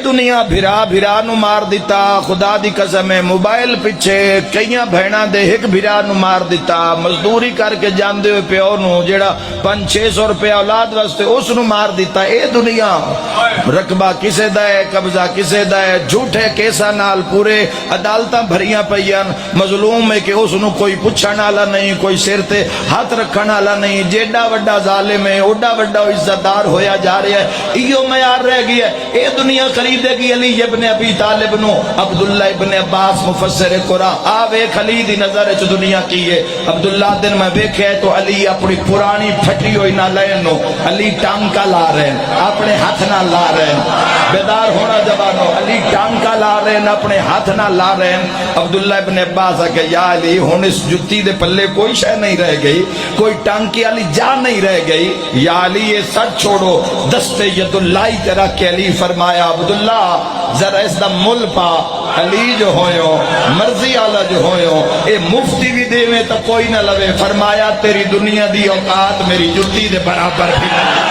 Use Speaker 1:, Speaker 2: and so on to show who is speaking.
Speaker 1: دنیا بھرا بھرا نو مار دیتا خدا دی قسم ہے موبائل پیچھے کئیاں بہنا دے ایک بھرا نو مار دیتا مزدوری کر کے جاندے ہوئے پیو نو جیڑا 500-600 روپے اولاد واسطے اس نو مار دیتا اے دنیا رقبہ کسے دا ہے قبضہ کسے دا ہے جھوٹے کیسا نال پورے عدالتاں بھریاں پئیاں مظلوم ہے کہ اس نو کوئی پوچھن والا نہیں کوئی سر تے ہاتھ رکھن والا نہیں جیڈا وڈا ظالم ہے اوڈا وڈا عزت دار ہویا جا رہا ہے ایو معیار رہ گیا ہے اے دنیا خریدے گی علی ابن ابی طالب نو عبداللہ ابن عباس مفسر قرآن آویک علی دی نظر چ دنیا کی ہے عبداللہ دن میں ویکھے تو علی اپنی پرانی پھٹی ہوئی نہ لین نو علی ٹانکا لا رہے ہیں اپنے ہاتھ نہ لا رہے ہیں بیدار ہونا جوانو علی ٹانکا لا رہے ہیں اپنے ہاتھ نہ لا رہے ہیں عبداللہ ابن عباس کہ یا علی ہن اس جتی دے پلے کوئی شے نہیں رہ گئی کوئی ٹانکی علی جا نہیں رہ گئی یا علی یہ سچ چھوڑو دستے ید اللہ تیرا کہ علی فرمایا عبداللہ ذرا اس دا مل پا علی جو ہوئیو مرضی آلہ جو ہوئیو اے مفتی بھی دے میں تو کوئی نہ لوے فرمایا تیری دنیا دی اوقات میری جتی دے برابر بھی نہیں